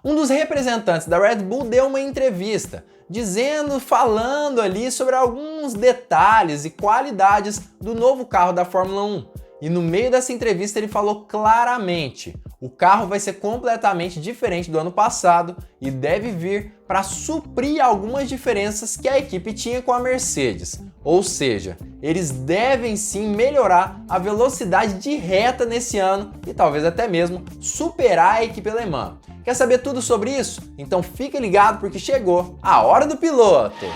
Um dos representantes da Red Bull deu uma entrevista, falando ali sobre alguns detalhes e qualidades do novo carro da Fórmula 1. E no meio dessa entrevista ele falou claramente: o carro vai ser completamente diferente do ano passado e deve vir para suprir algumas diferenças que a equipe tinha com a Mercedes. Ou seja, eles devem sim melhorar a velocidade de reta nesse ano e talvez até mesmo superar a equipe alemã. Quer saber tudo sobre isso? Então fica ligado porque chegou a hora do piloto!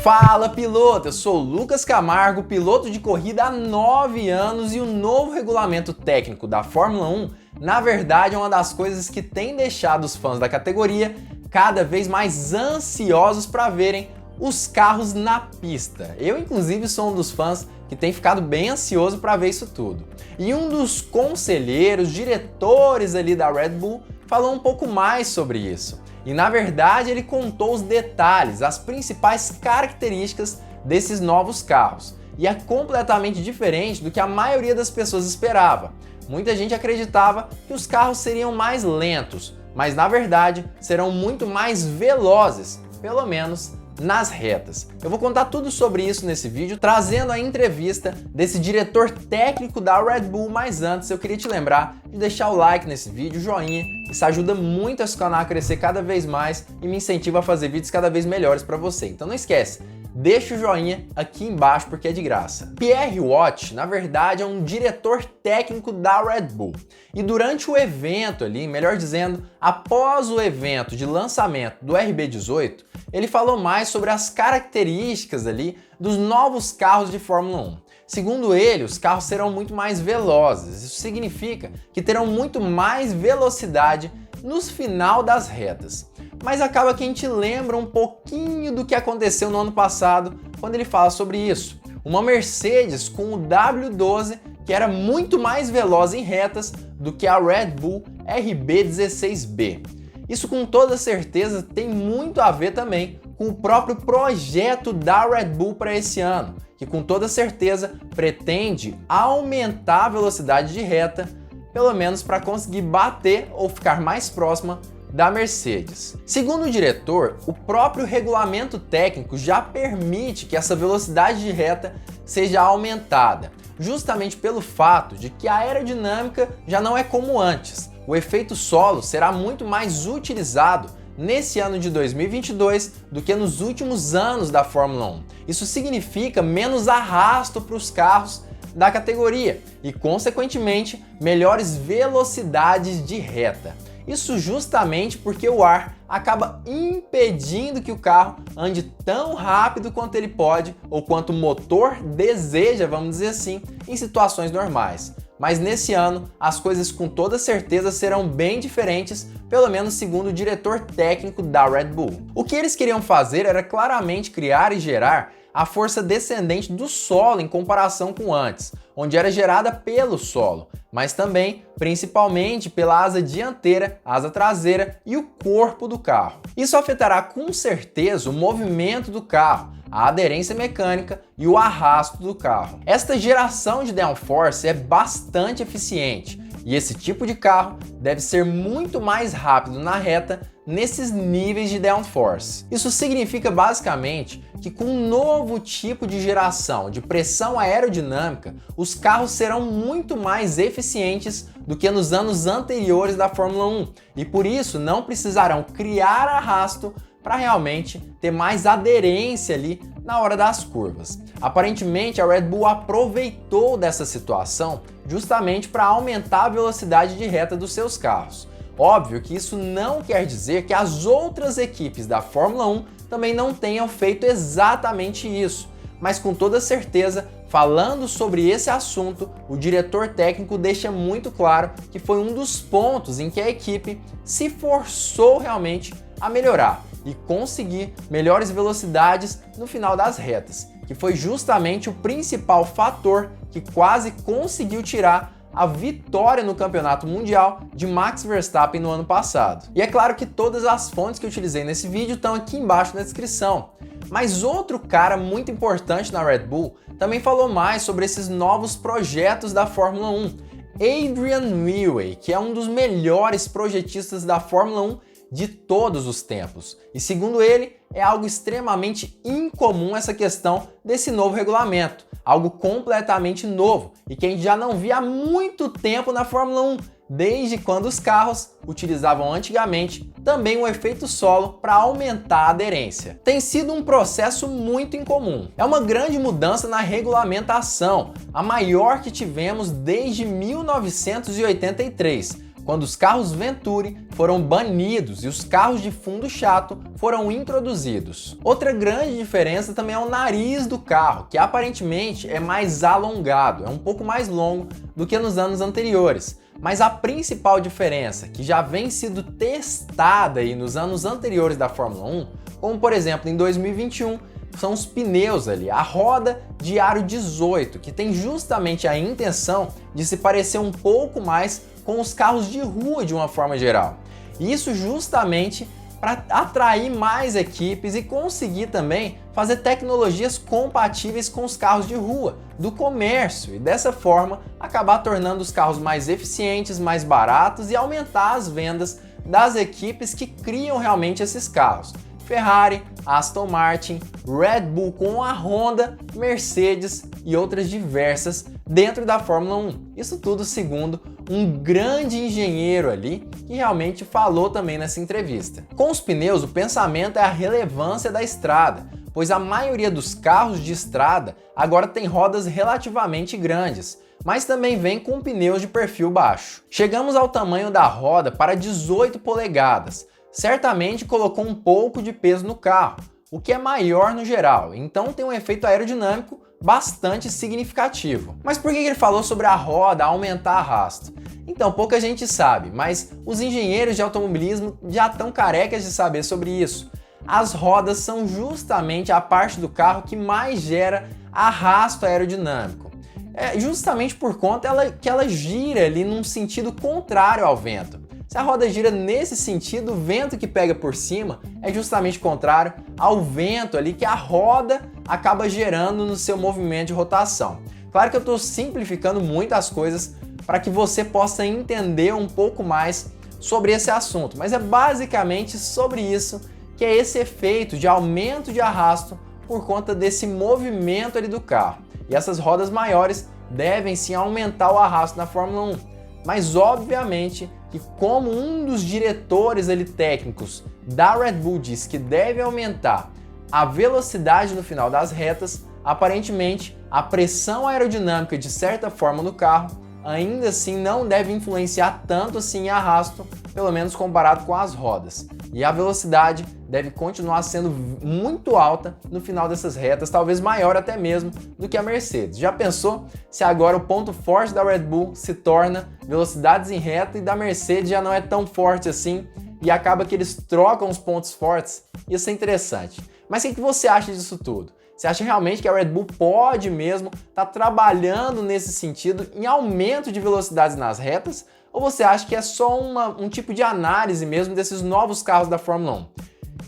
Fala piloto, eu sou o Lucas Camargo, piloto de corrida há 9 anos e o novo regulamento técnico da Fórmula 1, na verdade, é uma das coisas que tem deixado os fãs da categoria cada vez mais ansiosos para verem os carros na pista. Eu, inclusive, sou um dos fãs que tem ficado bem ansioso para ver isso tudo. E um dos conselheiros, diretores ali da Red Bull, falou um pouco mais sobre isso. E na verdade ele contou os detalhes, as principais características desses novos carros. E é completamente diferente do que a maioria das pessoas esperava. Muita gente acreditava que os carros seriam mais lentos, mas na verdade serão muito mais velozes, pelo menos nas retas. Eu vou contar tudo sobre isso nesse vídeo, trazendo a entrevista desse diretor técnico da Red Bull, mas antes eu queria te lembrar de deixar o like nesse vídeo, joinha, isso ajuda muito esse canal a crescer cada vez mais e me incentiva a fazer vídeos cada vez melhores para você. Então não esquece, deixa o joinha aqui embaixo porque é de graça. Pierre Watt, na verdade, é um diretor técnico da Red Bull. E durante o evento ali, melhor dizendo, após o evento de lançamento do RB18, ele falou mais sobre as características ali dos novos carros de Fórmula 1. Segundo ele, os carros serão muito mais velozes. Isso significa que terão muito mais velocidade no final das retas. Mas acaba que a gente lembra um pouquinho do que aconteceu no ano passado quando ele fala sobre isso. Uma Mercedes com o W12 que era muito mais veloz em retas do que a Red Bull RB16B. Isso com toda certeza tem muito a ver também com o próprio projeto da Red Bull para esse ano, que com toda certeza pretende aumentar a velocidade de reta, pelo menos para conseguir bater ou ficar mais próxima da Mercedes. Segundo o diretor, o próprio regulamento técnico já permite que essa velocidade de reta seja aumentada, justamente pelo fato de que a aerodinâmica já não é como antes. O efeito solo será muito mais utilizado nesse ano de 2022 do que nos últimos anos da Fórmula 1. Isso significa menos arrasto para os carros da categoria e, consequentemente, melhores velocidades de reta. Isso justamente porque o ar acaba impedindo que o carro ande tão rápido quanto ele pode ou quanto o motor deseja, vamos dizer assim, em situações normais. Mas nesse ano, as coisas com toda certeza serão bem diferentes, pelo menos segundo o diretor técnico da Red Bull. O que eles queriam fazer era claramente criar e gerar a força descendente do solo em comparação com antes, onde era gerada pelo solo, mas também, principalmente, pela asa dianteira, asa traseira e o corpo do carro. Isso afetará com certeza o movimento do carro, a aderência mecânica e o arrasto do carro. Esta geração de downforce é bastante eficiente e esse tipo de carro deve ser muito mais rápido na reta nesses níveis de downforce. Isso significa basicamente que com um novo tipo de geração de pressão aerodinâmica, os carros serão muito mais eficientes do que nos anos anteriores da Fórmula 1 e por isso não precisarão criar arrasto para realmente ter mais aderência ali na hora das curvas. Aparentemente, a Red Bull aproveitou dessa situação justamente para aumentar a velocidade de reta dos seus carros. Óbvio que isso não quer dizer que as outras equipes da Fórmula 1 também não tenham feito exatamente isso, mas com toda certeza, falando sobre esse assunto, o diretor técnico deixa muito claro que foi um dos pontos em que a equipe se forçou realmente a melhorar e conseguir melhores velocidades no final das retas, que foi justamente o principal fator que quase conseguiu tirar a vitória no Campeonato Mundial de Max Verstappen no ano passado. E é claro que todas as fontes que eu utilizei nesse vídeo estão aqui embaixo na descrição. Mas outro cara muito importante na Red Bull também falou mais sobre esses novos projetos da Fórmula 1. Adrian Newey, que é um dos melhores projetistas da Fórmula 1 de todos os tempos. E segundo ele, é algo extremamente incomum essa questão desse novo regulamento, algo completamente novo e que a gente já não via há muito tempo na Fórmula 1, desde quando os carros utilizavam antigamente também um efeito solo para aumentar a aderência. Tem sido um processo muito incomum. É uma grande mudança na regulamentação, a maior que tivemos desde 1983, quando os carros Venturi foram banidos e os carros de fundo chato foram introduzidos. Outra grande diferença também é o nariz do carro, que aparentemente é mais alongado, é um pouco mais longo do que nos anos anteriores. Mas a principal diferença, que já vem sido testada aí nos anos anteriores da Fórmula 1, como por exemplo em 2021, são os pneus ali, a roda de aro 18, que tem justamente a intenção de se parecer um pouco mais com os carros de rua de uma forma geral. E isso justamente para atrair mais equipes e conseguir também fazer tecnologias compatíveis com os carros de rua, do comércio, e dessa forma acabar tornando os carros mais eficientes, mais baratos e aumentar as vendas das equipes que criam realmente esses carros. Ferrari, Aston Martin, Red Bull com a Honda, Mercedes e outras diversas dentro da Fórmula 1. Isso tudo segundo um grande engenheiro ali que realmente falou também nessa entrevista. Com os pneus, o pensamento é a relevância da estrada, pois a maioria dos carros de estrada agora tem rodas relativamente grandes, mas também vem com pneus de perfil baixo. Chegamos ao tamanho da roda para 18 polegadas, certamente colocou um pouco de peso no carro, o que é maior no geral, então tem um efeito aerodinâmico bastante significativo. Mas por que ele falou sobre a roda aumentar arrasto? Então, pouca gente sabe, mas os engenheiros de automobilismo já estão carecas de saber sobre isso. As rodas são justamente a parte do carro que mais gera arrasto aerodinâmico. É justamente por conta que ela gira ali num sentido contrário ao vento. Se a roda gira nesse sentido, o vento que pega por cima é justamente contrário ao vento ali que a roda acaba gerando no seu movimento de rotação. Claro que eu estou simplificando muito as coisas para que você possa entender um pouco mais sobre esse assunto, mas é basicamente sobre isso, que é esse efeito de aumento de arrasto por conta desse movimento ali do carro. E essas rodas maiores devem sim aumentar o arrasto na Fórmula 1. Mas obviamente que como um dos diretores ali técnicos da Red Bull diz que deve aumentar a velocidade no final das retas, aparentemente a pressão aerodinâmica de certa forma no carro ainda assim não deve influenciar tanto assim em arrasto, pelo menos comparado com as rodas. E a velocidade deve continuar sendo muito alta no final dessas retas, talvez maior até mesmo do que a Mercedes. Já pensou se agora o ponto forte da Red Bull se torna velocidades em reta e da Mercedes já não é tão forte assim e acaba que eles trocam os pontos fortes? Isso é interessante. Mas o que você acha disso tudo? Você acha realmente que a Red Bull pode mesmo estar trabalhando nesse sentido em aumento de velocidades nas retas? Ou você acha que é só um tipo de análise mesmo desses novos carros da Fórmula 1?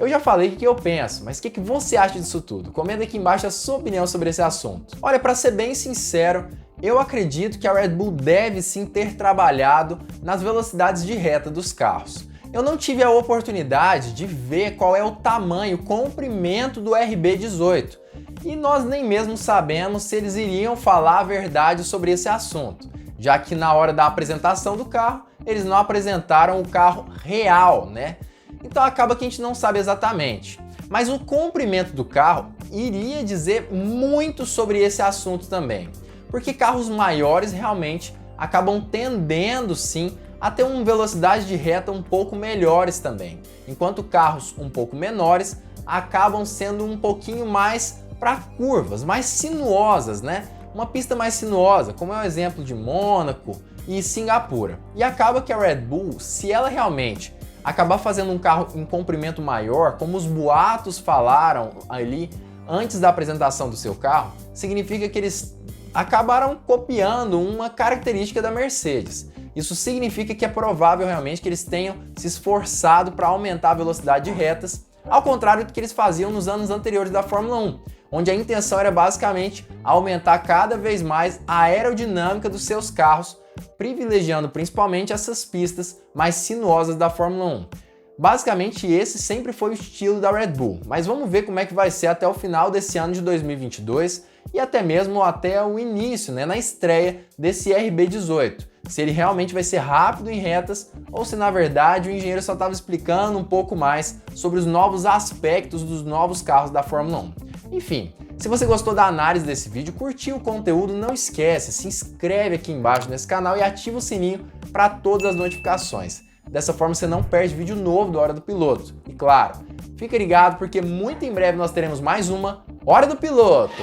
Eu já falei o que eu penso, mas o que você acha disso tudo? Comenta aqui embaixo a sua opinião sobre esse assunto. Olha, para ser bem sincero, eu acredito que a Red Bull deve sim ter trabalhado nas velocidades de reta dos carros. Eu não tive a oportunidade de ver qual é o tamanho, o comprimento do RB18. E nós nem mesmo sabemos se eles iriam falar a verdade sobre esse assunto, já que na hora da apresentação do carro, eles não apresentaram o carro real, né? Então acaba que a gente não sabe exatamente. Mas o comprimento do carro iria dizer muito sobre esse assunto também, porque carros maiores realmente acabam tendendo sim a ter uma velocidade de reta um pouco melhores também, enquanto carros um pouco menores acabam sendo um pouquinho mais para curvas, mais sinuosas, né? Uma pista mais sinuosa, como é o exemplo de Mônaco e Singapura. E acaba que a Red Bull, se ela realmente acabar fazendo um carro em comprimento maior, como os boatos falaram ali antes da apresentação do seu carro, significa que eles acabaram copiando uma característica da Mercedes. Isso significa que é provável realmente que eles tenham se esforçado para aumentar a velocidade de retas, ao contrário do que eles faziam nos anos anteriores da Fórmula 1, onde a intenção era basicamente aumentar cada vez mais a aerodinâmica dos seus carros privilegiando principalmente essas pistas mais sinuosas da Fórmula 1. Basicamente esse sempre foi o estilo da Red Bull, mas vamos ver como é que vai ser até o final desse ano de 2022 e até mesmo até o início, na estreia desse RB18. Se ele realmente vai ser rápido em retas ou se na verdade o engenheiro só estava explicando um pouco mais sobre os novos aspectos dos novos carros da Fórmula 1. Enfim, se você gostou da análise desse vídeo, curtiu o conteúdo, não esquece, se inscreve aqui embaixo nesse canal e ativa o sininho para todas as notificações. Dessa forma você não perde vídeo novo do Hora do Piloto. E claro, fica ligado porque muito em breve nós teremos mais uma Hora do Piloto!